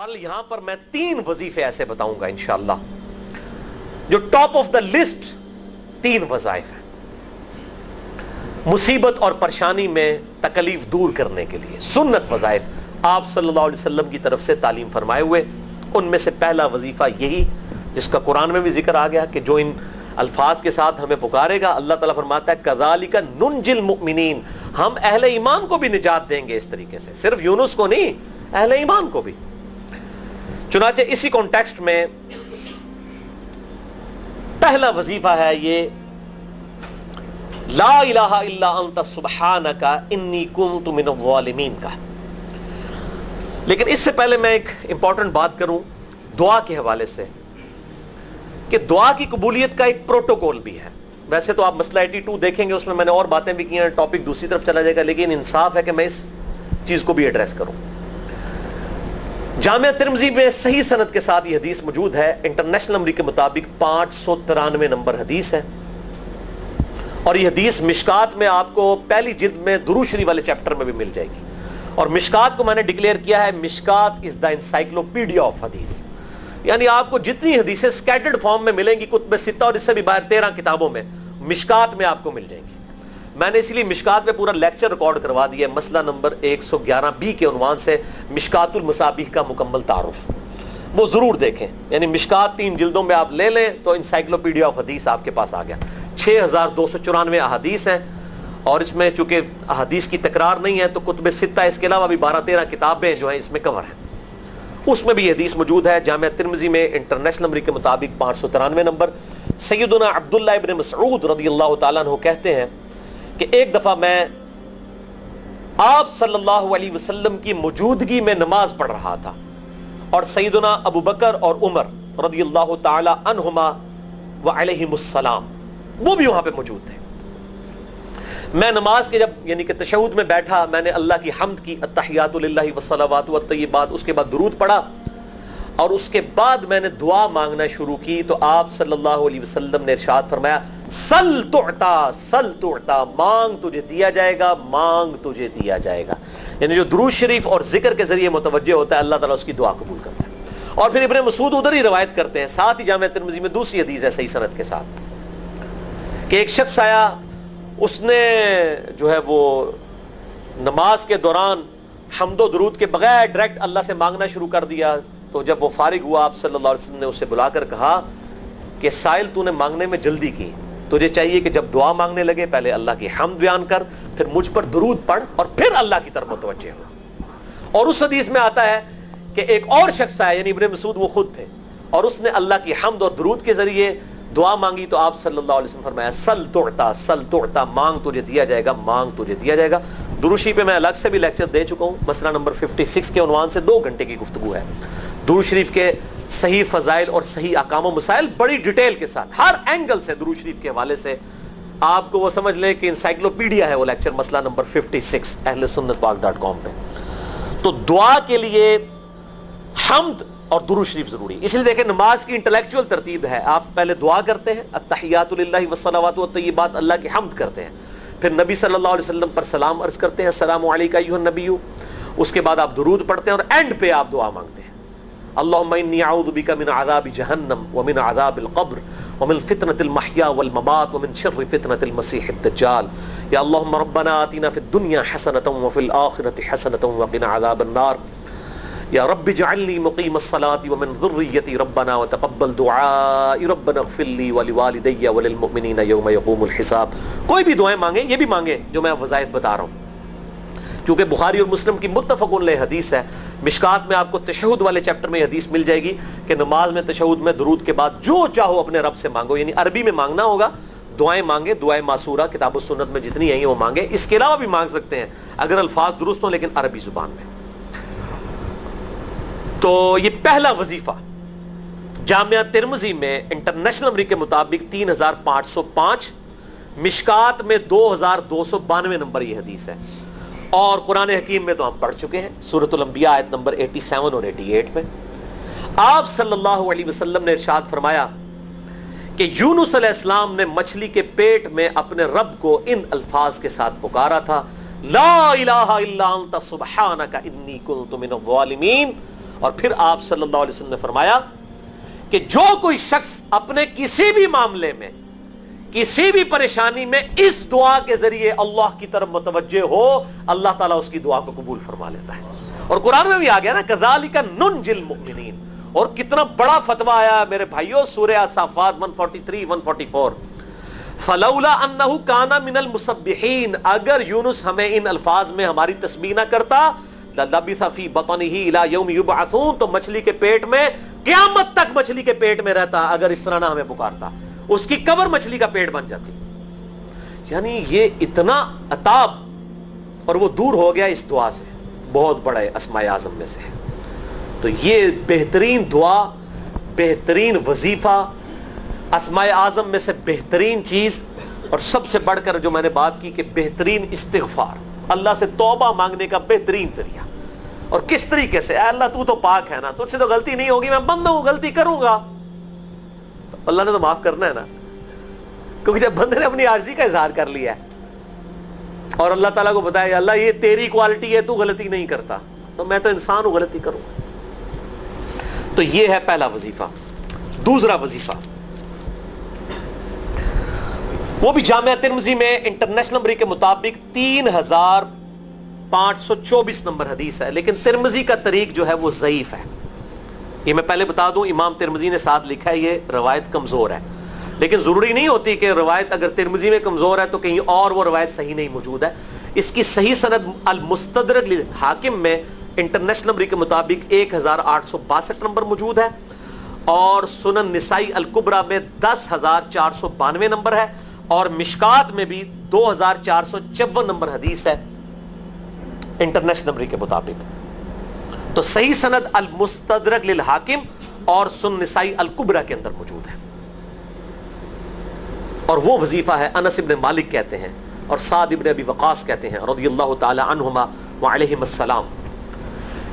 بل یہاں پر میں 3 وظیفے ایسے بتاؤں گا انشاءاللہ جو ٹاپ آف دا لسٹ 3 وظائف ہیں مصیبت اور پریشانی میں تکلیف دور کرنے کے لیے، سنت وظائف آپ صلی اللہ علیہ وسلم کی طرف سے تعلیم فرمائے ہوئے۔ ان میں سے پہلا وظیفہ یہی جس کا قرآن میں بھی ذکر آ گیا کہ جو ان الفاظ کے ساتھ ہمیں پکارے گا، اللہ تعالیٰ فرماتا ہے کذالک ننجی المؤمنین، ہم اہل ایمان کو بھی نجات دیں گے اس طریقے سے، صرف یونس کو نہیں، اہل ایمان کو بھی۔ چنانچہ اسی کانٹیکسٹ میں پہلا وظیفہ ہے یہ لا الہ الا انت سبحانک انی کنت من الظالمین کا۔ لیکن اس سے پہلے میں ایک امپورٹنٹ بات کروں دعا کے حوالے سے کہ دعا کی قبولیت کا ایک پروٹوکول بھی ہے۔ ویسے تو آپ مسئلہ 82 دیکھیں گے، اس میں نے اور باتیں بھی کی ہیں، ٹاپک دوسری طرف چلا جائے گا، لیکن انصاف ہے کہ میں اس چیز کو بھی ایڈریس کروں۔ جامعہ ترمذی میں صحیح سند کے ساتھ یہ حدیث موجود ہے، انٹرنیشنل نمبر کے مطابق 593 نمبر حدیث ہے، اور یہ حدیث مشکات میں آپ کو پہلی جلد میں درود شریف والے چیپٹر میں بھی مل جائے گی، اور مشکات کو میں نے ڈکلیئر کیا ہے مشکات از دا انسائکلوپیڈیا آف حدیث، یعنی آپ کو جتنی حدیثیں سکیٹرڈ فارم میں ملیں گی کتب ستہ اور اس سے بھی باہر 13 کتابوں میں، مشکات میں آپ کو مل جائیں گی۔ میں نے اسی لیے مشکات میں پورا لیکچر ریکارڈ کروا دیا ہے، مسئلہ نمبر 111B کے عنوان سے مشکات المصابیح کا مکمل تعارف، وہ ضرور دیکھیں، یعنی مشکات 3 جلدوں میں آپ لے لیں تو انسائکلوپیڈیا آف حدیث آپ کے پاس آ گیا۔ 6294 احادیث ہیں، اور اس میں چونکہ احادیث کی تکرار نہیں ہے تو کتب ستہ اس کے علاوہ بھی 12-13 کتابیں جو ہیں اس میں کور ہیں، اس میں بھی یہ حدیث موجود ہے۔ جامعہ ترمذی میں انٹرنیشنل نمبر کے مطابق 593 نمبر، سیدنا عبداللہ ابن مسعود رضی اللہ تعالیٰ عنہ کہتے ہیں کہ ایک دفعہ میں آپ صلی اللہ علیہ وسلم کی موجودگی میں نماز پڑھ رہا تھا، اور سیدنا ابو بکر اور عمر رضی اللہ تعالیٰ عنہما وعلیہم السلام وہ بھی وہاں پہ موجود تھے۔ میں نماز کے جب یعنی کہ تشہد میں بیٹھا، میں نے اللہ کی حمد کی، التحیات للہ والصلوات والطیبات، اس کے بعد درود پڑھا، اور اس کے بعد میں نے دعا مانگنا شروع کی تو آپ صلی اللہ علیہ وسلم نے ارشاد فرمایا سل تعطا، سل تعطا، مانگ تجھے دیا جائے گا، مانگ تجھے دیا جائے گا، یعنی جو درود شریف اور ذکر کے ذریعے متوجہ ہوتا ہے اللہ تعالیٰ اس کی دعا قبول کرتا ہے۔ اور پھر ابن مسعود ادھر ہی روایت کرتے ہیں، ساتھ ہی جامعہ ترمذی میں دوسری حدیث ہے صحیح سند کے ساتھ کہ ایک شخص آیا، اس نے جو ہے وہ نماز کے دوران حمد و درود کے بغیر ڈائریکٹ اللہ سے مانگنا شروع کر دیا، تو جب وہ فارغ ہوا آپ صلی اللہ علیہ وسلم نے اسے بلا کر کہا کہ سائل تو نے مانگنے میں جلدی کی، تجھے چاہیے کہ جب دعا مانگنے لگے پہلے اللہ کی حمد بیان کر، پھر مجھ پر درود پڑھ، اور پھر اللہ کی طرف متوجہ ہو۔ اور اس حدیث میں آتا ہے کہ ایک اور شخص آیا، یعنی ابن مسعود وہ خود تھے، اور اس نے اللہ کی حمد اور درود کے ذریعے دعا مانگی تو آپ صلی اللہ علیہ وسلم فرمایا سل تعطا، سل تعطا، مانگ تجھے دیا جائے گا، مانگ تجھے دیا جائے گا۔ درود شریف پہ میں الگ سے بھی لیکچر دے چکا ہوں، مسئلہ نمبر 56 کے عنوان سے 2 گھنٹے کی گفتگو ہے۔ درود شریف کے صحیح فضائل اور صحیح احکام و مسائل بڑی ڈیٹیل کے ساتھ ہر اینگل سے درود شریف کے حوالے سے آپ کو وہ سمجھ لیں کہ انسائکلوپیڈیا ہے وہ لیکچر، مسئلہ نمبر 56 اہل سنت پاک.com پہ۔ تو دعا کے لیے حمد اور درود شریف ضروری، اس لیے دیکھیں نماز کی انٹلیکچوئل ترتیب ہے، آپ پہلے دعا کرتے ہیں التحیات للہ والصلوات والطیبات، اللہ کی حمد کرتے ہیں، پھر نبی صلی اللہ علیہ وسلم پر سلام عرض کرتے ہیں السلام علیکہ ایھا النبی، اس کے بعد آپ درود پڑھتے ہیں، اور اینڈ پہ آپ دعا مانگتے ہیں اللہم انی اعوذ بک من عذاب جہنم ومن عذاب القبر ومن فتنة المحیا والممات ومن شر فتنة المسیح الدجال، یا اللہم ربنا آتنا فی الدنیا حسنة وفی الآخرة حسنة وقنا عذاب النار، یا رب اجعلنی مقیم الصلاة ومن ذریتی ربنا وتقبل دعائی ربنا اغفر لی ولوالدی وللمؤمنین یوم یقوم الحساب۔ کوئی بھی دعائیں مانگیں، یہ بھی مانگیں جو میں وظائف بتا رہا ہوں، کیونکہ بخاری اور مسلم کی متفق علیہ حدیث ہے۔ مشکات میں آپ کو تشہد والے چیپٹر میں حدیث مل جائے گی کہ نماز میں تشہد میں درود کے بعد جو چاہو اپنے رب سے مانگو، یعنی عربی میں مانگنا ہوگا، دعائیں مانگے، دعائیں معصورہ کتاب السنت میں جتنی ہیں وہ مانگے، اس کے علاوہ بھی مانگ سکتے ہیں اگر الفاظ درست ہوں لیکن عربی زبان میں۔ تو یہ پہلا وظیفہ جامعہ ترمذی میں انٹرنیشنل نمبر کے مطابق 3505، مشکات میں 2292 نمبر یہ حدیث ہے، اور قرآن حکیم میں تو ہم پڑھ چکے ہیں سورۃ الانبیاء آیت نمبر 87 اور 88 میں آپ صلی اللہ علیہ وسلم نے ارشاد فرمایا کہ یونس علیہ السلام نے مچھلی کے پیٹ میں اپنے رب کو ان الفاظ کے ساتھ پکارا تھا لا الہ الا انت سبحانک انی کنت من الظالمین، اور پھر آپ صلی اللہ علیہ وسلم نے فرمایا کہ جو کوئی شخص اپنے کسی بھی معاملے میں کسی بھی پریشانی میں اس دعا کے ذریعے اللہ کی طرف متوجہ ہو, اللہ تعالیٰ اس کی دعا کو قبول فرما لیتا ہے. اور قرآن میں بھی آ گیا نا کذالک ننجی المؤمنین, اور کتنا بڑا فتویٰ آیا میرے بھائیوں سورہ الصافات 143 144, فلولا انہ کان من المسبحین, اگر یونس ہمیں ان الفاظ میں ہماری تسبیح نہ کرتا, للبث فی بطنہ الی یوم یبعثون, تو مچھلی کے پیٹ میں قیامت تک مچھلی کے پیٹ میں رہتا اگر اس طرح نہ ہمیں پکارتا, اس کی قبر مچھلی کا پیٹ بن جاتی. یعنی یہ اتنا عطاب, اور وہ دور ہو گیا اس دعا سے, بہت بڑے اسماء اعظم میں سے ہے. تو یہ بہترین دعا, بہترین وظیفہ, اسماء اعظم میں سے بہترین چیز, اور سب سے بڑھ کر جو میں نے بات کی کہ بہترین استغفار, اللہ سے توبہ مانگنے کا بہترین ذریعہ. اور کس طریقے سے, اے اللہ تو پاک ہے نا, تجھ سے تو غلطی نہیں ہوگی, میں بندہ ہوں غلطی کروں گا, تو اللہ نے تو معاف کرنا ہے نا, کیونکہ جب بندے نے اپنی عاجزی کا اظہار کر لیا ہے اور اللہ تعالیٰ کو بتایا اللہ یہ تیری کوالٹی ہے, تو غلطی نہیں کرتا, تو میں تو انسان ہوں غلطی کروں گا. تو یہ ہے پہلا وظیفہ. دوسرا وظیفہ وہ بھی جامعہ ترمذی میں انٹرنیشنل نمبر کے مطابق 3524 نمبر حدیث ہے, لیکن ترمذی کا طریق جو ہے وہ ضعیف ہے. یہ میں پہلے بتا دوں, امام ترمذی نے ساتھ لکھا ہے یہ روایت کمزور ہے, لیکن ضروری نہیں ہوتی کہ روایت اگر ترمذی میں کمزور ہے تو کہیں اور وہ روایت صحیح نہیں موجود ہے. اس کی صحیح سند المستدرک للحاکم میں انٹرنیشنل نمبر کے مطابق 1862 نمبر موجود ہے, اور سنن نسائی الکبریٰ میں 10492 نمبر ہے, اور مشکات میں بھی 2454 نمبر حدیث ہے انٹرنیشنل نمبر کے مطابق. تو صحیح سند المستدرک للحاکم اور سنن نسائی الکبریٰ کے اندر موجود ہے. اور وہ وظیفہ ہے انس ابن مالک کہتے ہیں اور سعد ابن ابی وقاص کہتے ہیں رضی اللہ تعالی عنہما وعلیہم السلام,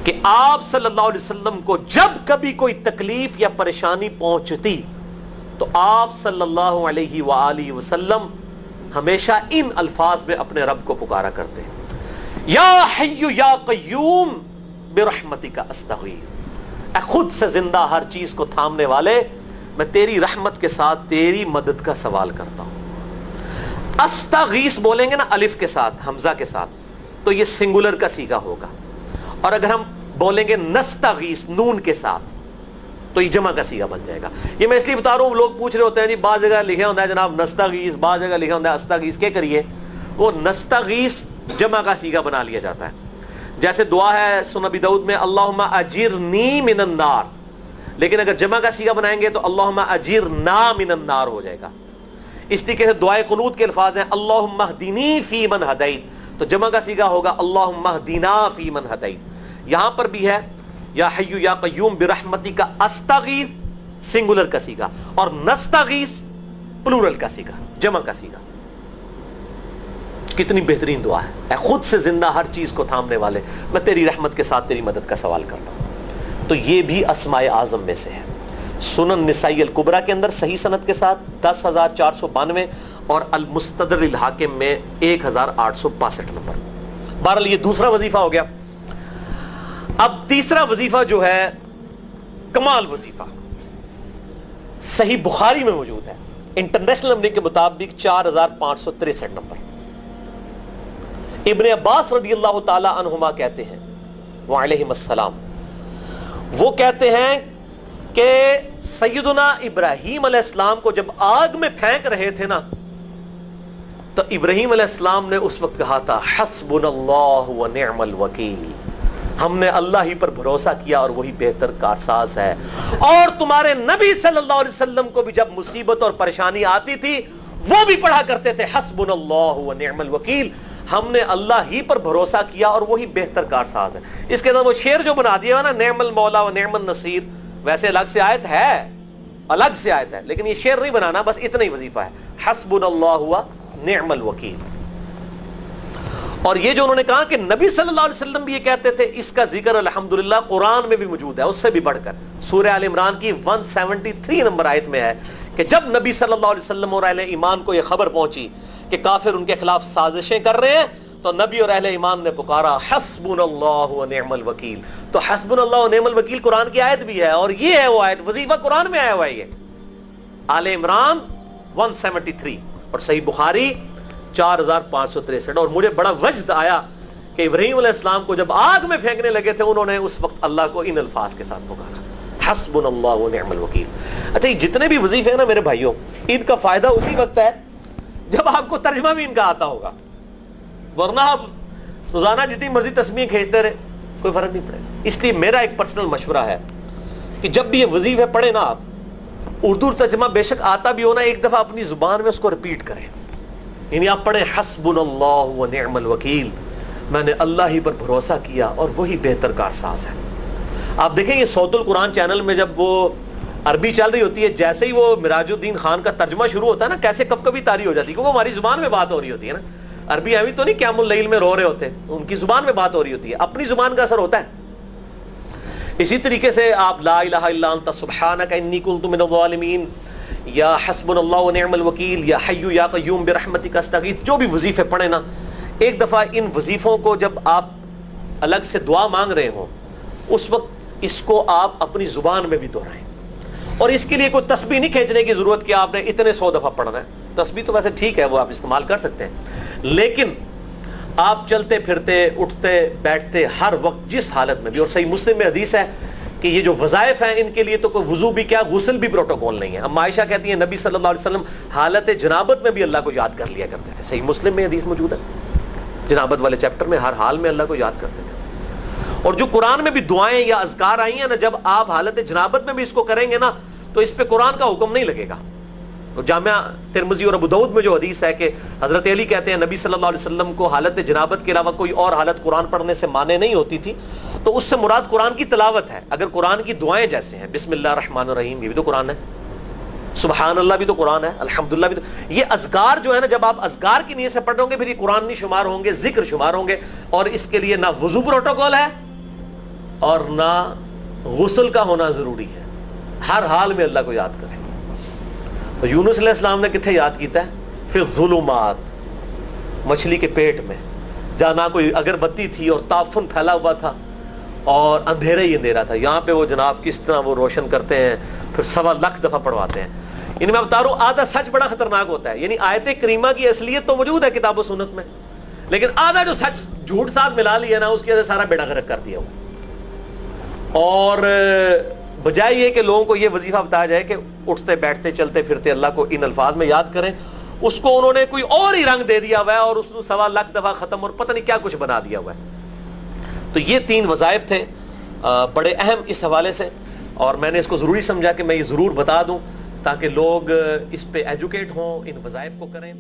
کہ آپ صلی اللہ علیہ وسلم کو جب کبھی کوئی تکلیف یا پریشانی پہنچتی تو آپ صلی اللہ علیہ وآلہ وسلم ہمیشہ ان الفاظ میں اپنے رب کو پکارا کرتے, یا حی یا قیوم برحمتک استغیث, اے خود سے زندہ ہر چیز کو تھامنے والے, میں تیری رحمت کے ساتھ تیری مدد کا سوال کرتا ہوں. استغیث بولیں گے نا الف کے ساتھ حمزہ کے ساتھ تو یہ سنگولر کا صیغہ ہوگا, اور اگر ہم بولیں گے نستغیث نون کے ساتھ تو یہ جمع کا صیغہ بن جائے گا. یہ میں اس لیے بتا رہا ہوں, لوگ پوچھ رہے ہوتے ہیں جی بعض جگہ لکھا ہوتا ہے جناب نستغیث, بعض جگہ لکھا ہوتا ہے استغیث, کیا کریے وہ نستغیث جمع کا صیغہ بنا لیا جاتا ہے. جیسے دعا ہے سنن ابی داؤد میں اللہم اجرنی من النار, لیکن اگر جمع کا صیغہ بنائیں گے تو اللہم اجرنا من النار ہو جائے گا. اس طریقے سے دعائے قنوت کے الفاظ ہیں اللہم اہدنی فی من ہدیت, تو جمع کا صیغہ ہوگا اللہم اہدنا فی من ہدیت. یہاں پر بھی ہے یا حی یا قیوم برحمتک استغیث سنگولر کا صیغہ, اور نستغیث پلورل کا صیغہ جمع کا صیغہ. کتنی بہترین دعا ہے, اے خود سے زندہ ہر چیز کو تھامنے والے, میں تیری رحمت کے ساتھ تیری مدد کا سوال کرتا ہوں. تو یہ بھی اسماء اعظم میں سے ہے. سنن نسائی الکبریٰ کے اندر صحیح سند کے ساتھ 10492 اور المستدرک للحاکم میں 1862 نمبر. بہرحال یہ دوسرا وظیفہ ہو گیا. اب تیسرا وظیفہ جو ہے کمال وظیفہ, صحیح بخاری میں موجود ہے انٹرنیشنل نمبر کے مطابق 4563 نمبر. ابن عباس رضی اللہ تعالی عنہما کہتے ہیں وعلیہم السلام, وہ کہتے ہیں کہ سیدنا ابراہیم علیہ السلام کو جب آگ میں پھینک رہے تھے نا, تو ابراہیم علیہ السلام نے اس وقت کہا تھا حسبنا اللہ ونعم الوکیل, ہم نے اللہ ہی پر بھروسہ کیا اور وہی بہتر کارساز ہے. اور تمہارے نبی صلی اللہ علیہ وسلم کو بھی جب مصیبت اور پریشانی آتی تھی وہ بھی پڑھا کرتے تھے حسبنا اللہ ونعم الوکیل, ہم نے اللہ ہی پر بھروسہ کیا اور وہی بہتر کارساز ہے. اس کے اندر وہ شعر جو بنا دیا نا نعم المولا و نعم النصیر, ویسے الگ سے آیت ہے, الگ سے آیت ہے, لیکن یہ شعر نہیں بنانا, بس اتنا ہی وظیفہ ہے حسبنا اللہ و نعم الوکیل. اور یہ جو انہوں نے کہا کہ نبی صلی اللہ علیہ وسلم بھی یہ کہتے تھے, اس کا ذکر الحمدللہ قرآن میں بھی موجود ہے, اس سے بھی بڑھ کر سورہ آل عمران کی 173 نمبر آیت میں ہے کہ جب نبی صلی اللہ علیہ وسلم اور اہل ایمان کو یہ خبر پہنچی کہ کافر ان کے خلاف سازشیں کر رہے ہیں, تو نبی اور اہل ایمان نے پکارا حسبنا اللہ و نعم الوکیل. تو حسبنا اللہ و نعم الوکیل قرآن کی آیت بھی ہے, اور یہ ہے وہ آیت, وظیفہ قرآن میں آیا ہوا ہے. یہ آل عمران 173 اور صحیح بخاری 4563. اور مجھے بڑا وجد آیا کہ ابراہیم علیہ السلام کو جب آگ میں پھینکنے لگے تھے, انہوں نے اس وقت اللہ کو ان الفاظ کے ساتھ پکارا, حسبنا اللہ و نعم الوکیل. اچھا, یہ جتنے بھی وظیفے ہیں نا میرے بھائیوں, ان کا فائدہ اسی وقت ہے جب آپ کو ترجمہ بھی ان کا آتا ہوگا, ورنہ آپ روزانہ جتنی مرضی تسبیح کھینچتے رہے کوئی فرق نہیں پڑے گا. اس لیے میرا ایک پرسنل مشورہ ہے کہ جب بھی یہ وظیفے پڑھیں نا آپ, اردو ترجمہ بے شک آتا بھی ہونا, ایک دفعہ اپنی زبان میں اس کو ریپیٹ کریں. یعنی آپ پڑھیں حسبنا اللہ و نعم الوکیل, میں نے اللہ ہی پر بھروسہ کیا اور وہی بہتر کارساز ہے. آپ دیکھیں یہ صوت القرآن چینل میں جب وہ عربی چل رہی ہوتی ہے, جیسے ہی وہ مراج الدین خان کا ترجمہ شروع ہوتا ہے نا, کیسے کب کبھی طاری ہو جاتی ہے, کیونکہ ہماری زبان میں بات ہو رہی ہوتی ہے نا. عربی ایویں تو نہیں قیام اللیل میں رو رہے ہوتے, ان کی زبان میں بات ہو رہی ہوتی ہے, اپنی زبان کا اثر ہوتا ہے. اسی طریقے سے آپ لا الہ الا انت سبحانک انی کنت من الظالمین, یا حسبنا اللہ و نعم الوکیل, یا حی یا قیوم برحمتک استغیث, جو بھی وظیفے پڑھیں نا, ایک دفعہ ان وظیفوں کو جب آپ الگ سے دعا مانگ رہے ہوں, اس وقت اس کو آپ اپنی زبان میں بھی دہرائیں. اور اس کے لیے کوئی تسبیح نہیں کھینچنے کی ضرورت کہ آپ نے اتنے 100 دفعہ پڑھنا ہے. تسبیح تو ویسے ٹھیک ہے, وہ آپ استعمال کر سکتے ہیں, لیکن آپ چلتے پھرتے اٹھتے بیٹھتے ہر وقت جس حالت میں بھی, اور صحیح مسلم میں حدیث ہے کہ یہ جو وظائف ہیں ان کے لیے تو کوئی وضو بھی کیا, غسل بھی پروٹوکول نہیں ہے. اب عائشہ کہتی ہیں نبی صلی اللہ علیہ وسلم حالت جنابت میں بھی اللہ کو یاد کر لیا کرتے تھے. صحیح مسلم میں حدیث موجود ہے, جنابت والے چیپٹر میں, ہر حال میں اللہ کو یاد کرتے تھے. اور جو قرآن میں بھی دعائیں یا اذکار آئی ہیں نا, جب آپ حالت جنابت میں بھی اس کو کریں گے نا, تو اس پہ قرآن کا حکم نہیں لگے گا. تو جامعہ ترمذی اور ابو داؤد میں جو حدیث ہے کہ حضرت علی کہتے ہیں نبی صلی اللہ علیہ وسلم کو حالت جنابت کے علاوہ کوئی اور حالت قرآن پڑھنے سے مانے نہیں ہوتی تھی, تو اس سے مراد قرآن کی تلاوت ہے. اگر قرآن کی دعائیں جیسے ہیں بسم اللہ الرحمن الرحیم, یہ بھی تو قرآن ہے, سبحان اللہ بھی تو قرآن ہے, الحمدللہ بھی تو, یہ اذکار جو ہے نا, جب آپ اذکار کی نیت سے پڑھ رہے ہوں گے پھر یہ قرآن نہیں شمار ہوں گے, ذکر شمار ہوں گے. اور اس کے لیے نہ وضو پروٹوکول ہے اور نہ غسل کا ہونا ضروری ہے, ہر حال میں اللہ کو یاد کریں. یونس علیہ السلام نے کتنے یاد کیتا ہے, پھر ظلمات, مچھلی کے پیٹ میں, جہاں نہ کوئی اگربتی تھی اور تعفن پھیلا ہوا تھا اور اندھیرا ہی اندھیرا تھا, یہاں پہ وہ جناب کس طرح وہ روشن کرتے ہیں, پھر 1.25 دفعہ پڑھواتے ہیں. ان میں بتا رہا ہوں آدھا سچ بڑا خطرناک ہوتا ہے. یعنی آیت کریمہ کی اصلیت تو موجود ہے کتاب و سنت میں, لیکن آدھا جو سچ جھوٹ ساتھ ملا لیا نا, اس کی وجہ سے سارا بیڑا غرق کر دیا ہوا. اور بجائے یہ کہ لوگوں کو یہ وظیفہ بتایا جائے کہ اٹھتے بیٹھتے چلتے پھرتے اللہ کو ان الفاظ میں یاد کریں, اس کو انہوں نے کوئی اور ہی رنگ دے دیا ہوا ہے, اور اس کو 1.25 دفعہ ختم اور پتہ نہیں کیا کچھ بنا دیا ہوا ہے. تو یہ 3 وظائف تھے بڑے اہم اس حوالے سے, اور میں نے اس کو ضروری سمجھا کہ میں یہ ضرور بتا دوں تاکہ لوگ اس پہ ایجوکیٹ ہوں, ان وظائف کو کریں.